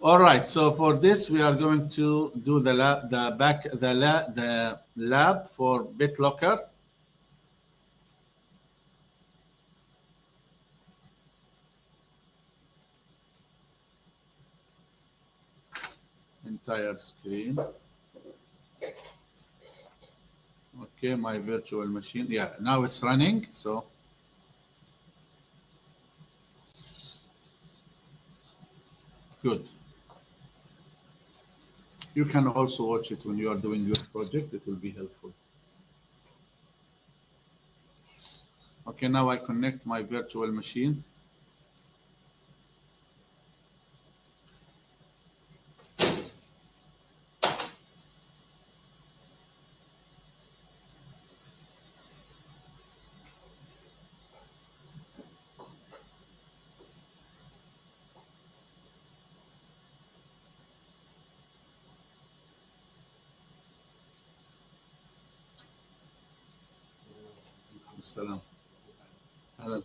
All right, so for this we are going to do the lab for Bitlocker. Entire screen. Okay, my virtual machine. Yeah, now it's running. So good. You can also watch it when you are doing your project. It will be helpful. Okay, now I connect my virtual machine. السلام. أهلا.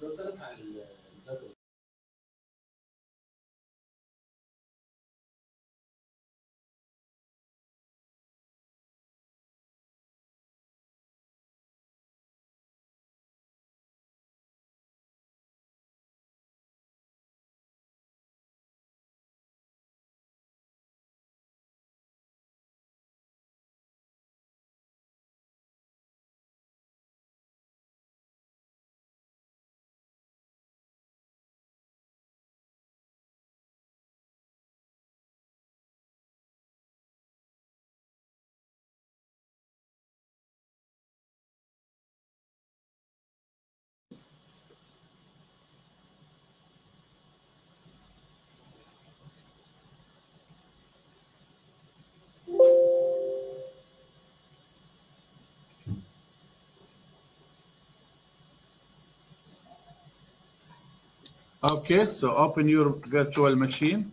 Okay, so open your virtual machine.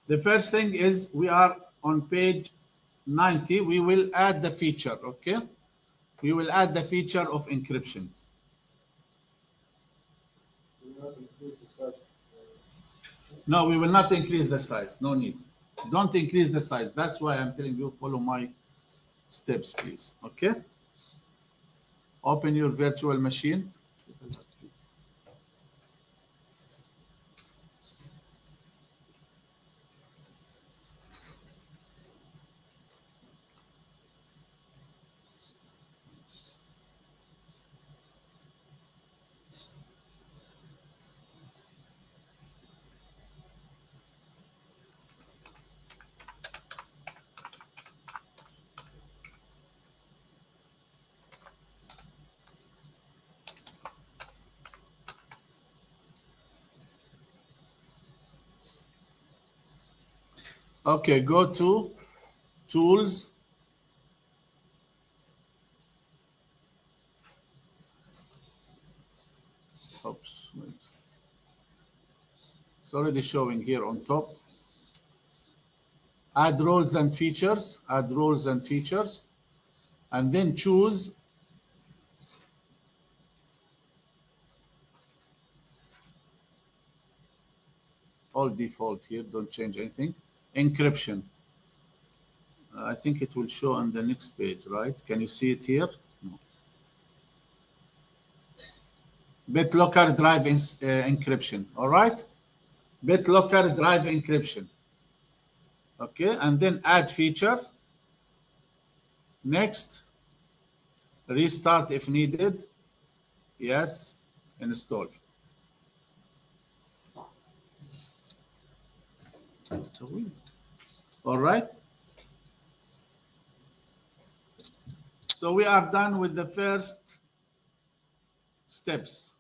The first thing is we are on page 90. We will add the feature, okay? We will add the feature of encryption. No, we will not increase the size. No need. Don't increase the size. That's why I'm telling you follow my steps, please. Okay? Open your virtual machine. Okay, go to Tools. Oops, wait. It's already showing here on top. Add roles and features. Add roles and features. And then choose all default here. Don't change anything. Encryption. I think it will show on the next page, right? Can you see it here? No. Bitlocker drive encryption. All right? Bitlocker drive encryption. Okay, and then add feature. Next. Restart if needed. Yes. Install. All right. So we are done with the first steps.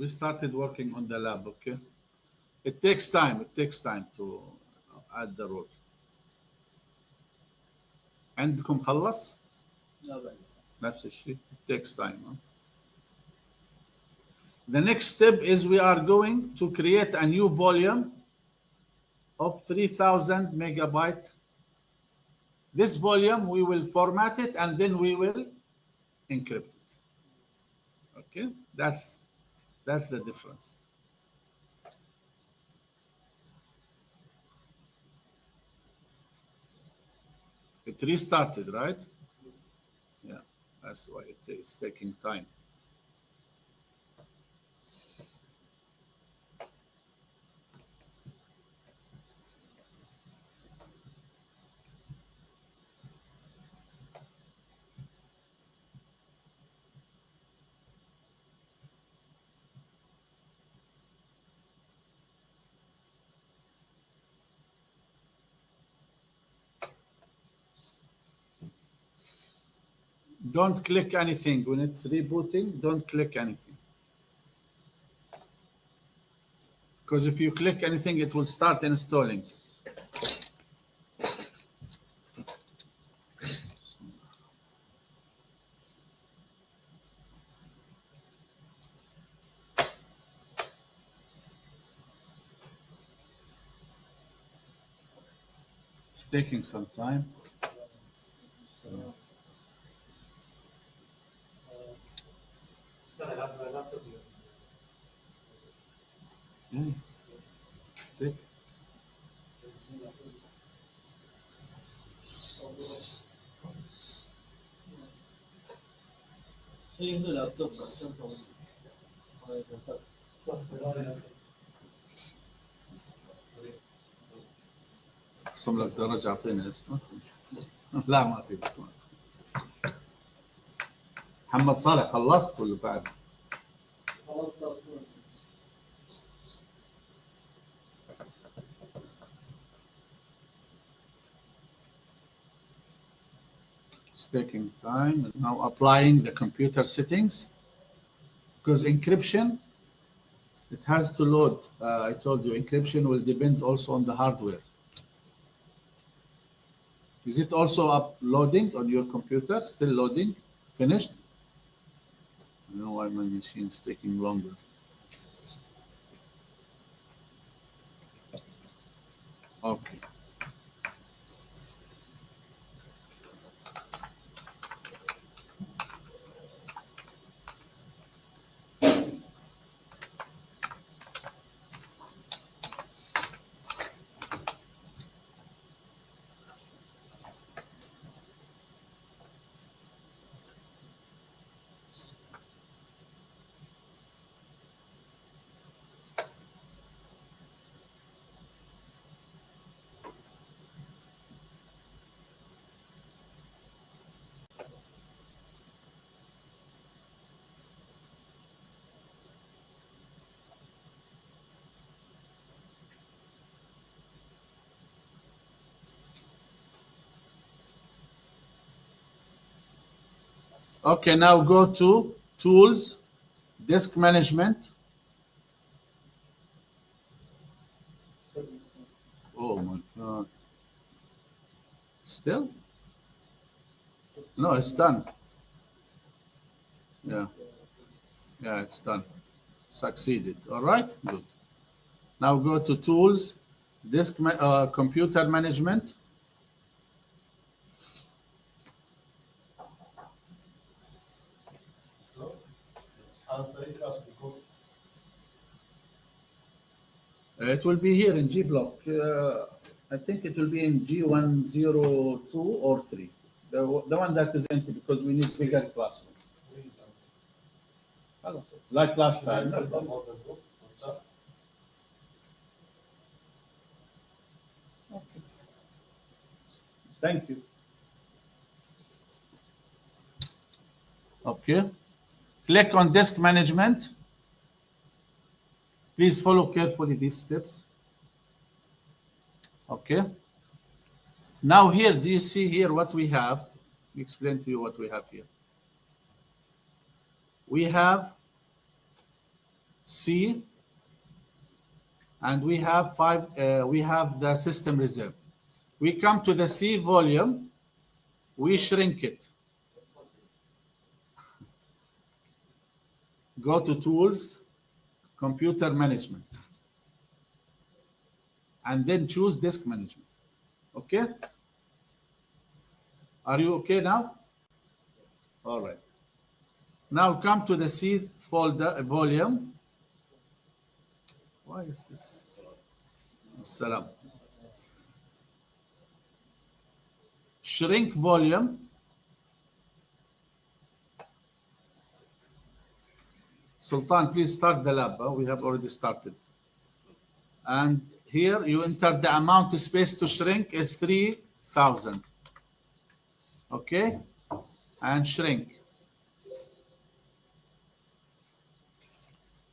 We started working on the lab, okay? It takes time. It takes time to add the role. عندكم خلص؟ نفس الشيء. It takes time. Huh? The next step is we are going to create a new volume of 3000 megabyte. This volume, we will format it and then we will encrypt it. Okay, that's the difference. It restarted, right? Yeah, that's why it's taking time. Don't click anything. When it's rebooting, don't click anything. Because if you click anything, it will start installing. It's taking some time. So. Yeah. Take. اقسم لك درجة اعطيني اسمه. لا ما في. محمد صالح خلصت ولا بعد؟ خلصت اصلا. It's taking time. Now applying the computer settings, because encryption, it has to load. I told you encryption will depend also on the hardware. Is it also uploading on your computer? Still loading? Finished? I don't know why my machine is taking longer. Okay. Okay, now go to Tools, Disk Management. Oh my God. Still? No, it's done. Yeah. Yeah, it's done. Succeeded. All right, good. Now go to Tools, Disk Computer Management. It will be here in G block. I think it will be in G102 or 3. The one that is empty, because we need bigger classroom. Like last time. No. Okay. Thank you. Okay. Click on Disk Management. Please follow carefully these steps. Okay. Now here, do you see here what we have? Let me explain to you what we have here. We have C, and we have five. We have the system reserve. We come to the C volume, we shrink it. Go to Tools, Computer Management, and then choose Disk Management. Okay? Are you okay now? All right. Now come to the C folder volume. Why is this? Salam. Shrink volume. Sultan, please start the lab. We have already started. And here you enter the amount of space to shrink is 3,000. Okay? And shrink.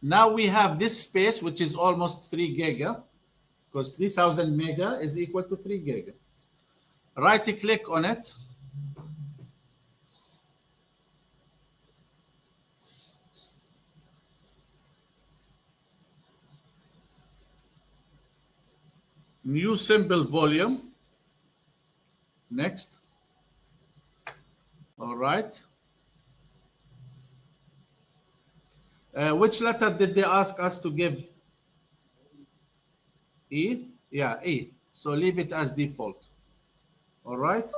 Now we have this space, which is almost 3 giga, because 3,000 mega is equal to 3 giga. Right click on it. New symbol volume. Next. All right. Which letter did they ask us to give? E? Yeah, E. So leave it as default. All right.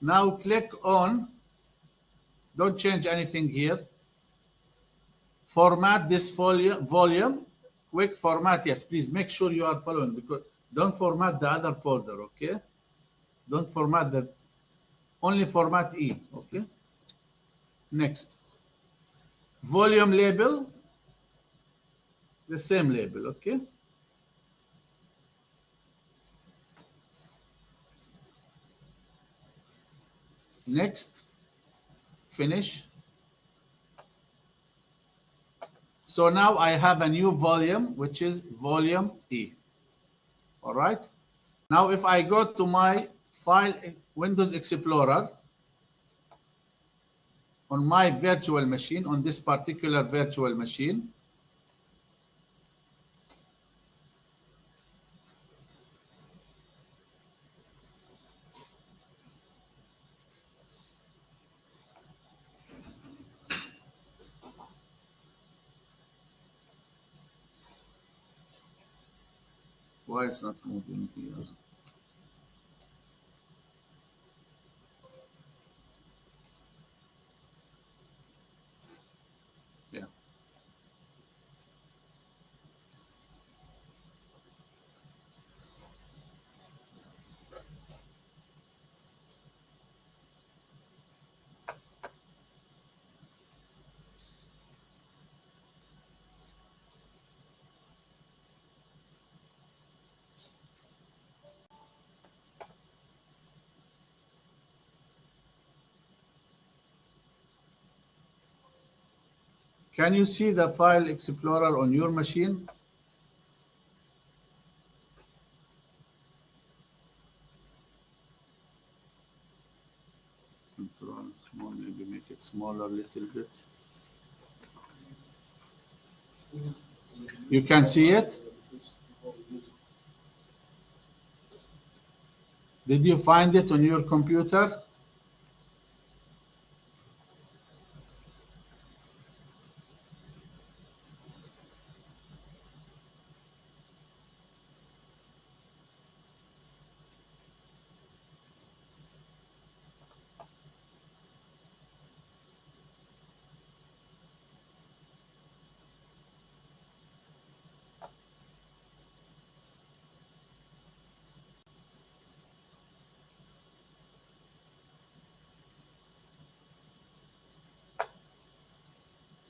Now click on, don't change anything here. Format this volume. Quick format, yes, please make sure you are following, because don't format the other folder, okay? Don't format the, only format E, okay? Next. Volume label, the same label, okay? Next. Finish. So now I have a new volume, which is volume E. All right. Now if I go to my file, Windows Explorer, on my virtual machine, on this particular virtual machine, why is not moving here? Yeah. Can you see the File Explorer on your machine? Control small, maybe make it smaller a little bit. You can see it? Did you find it on your computer?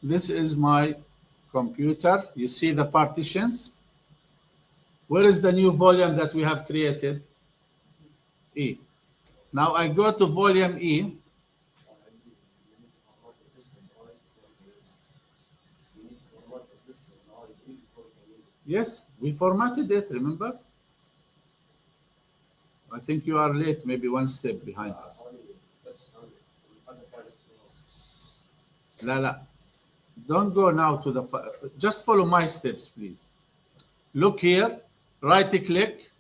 This is my computer. You see the partitions? Where is the new volume that we have created? E. Now I go to volume E. Yes, we formatted it, remember? I think you are late, maybe one step behind us. La la. Don't go now to the, just follow my steps, please. Look here, right click,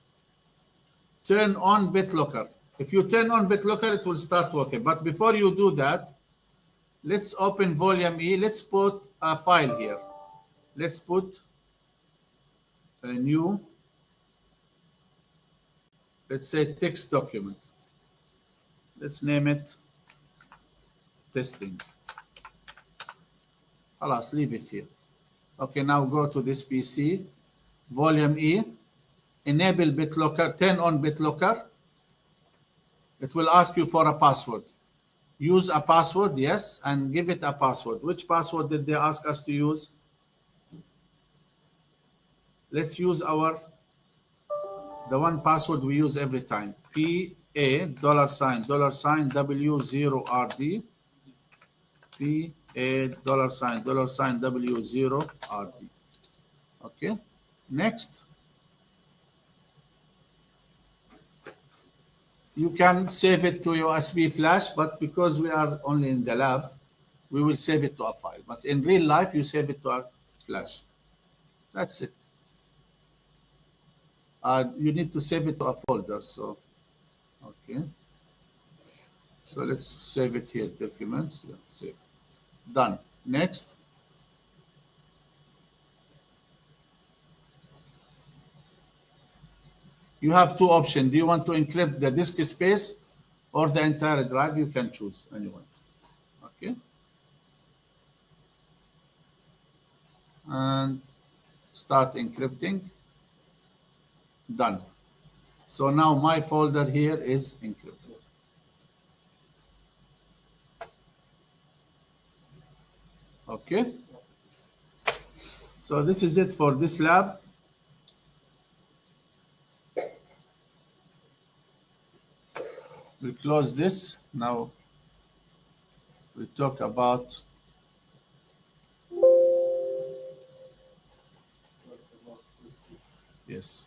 turn on BitLocker. If you turn on BitLocker, it will start working. But before you do that, let's open volume E. Let's put a file here. Let's put a new, let's say text document. Let's name it testing. Alas, leave it here. Okay, now go to this PC, volume E, enable BitLocker, turn on BitLocker. It will ask you for a password. Use a password, yes, and give it a password. Which password did they ask us to use? Let's use the one password we use every time. PA $$W0RD. PA $$W0RD. Okay, next. You can save it to USB flash, but because we are only in the lab, we will save it to a file. But in real life, you save it to a flash. That's it. You need to save it to a folder. So, okay. So let's save it here. Documents. Yeah, save. Done. Next. You have two options. Do you want to encrypt the disk space or the entire drive? You can choose anyone. Okay. And start encrypting. Done. So now my folder here is encrypted. Okay. So this is it for this lab. We close this. Now we talk about yes.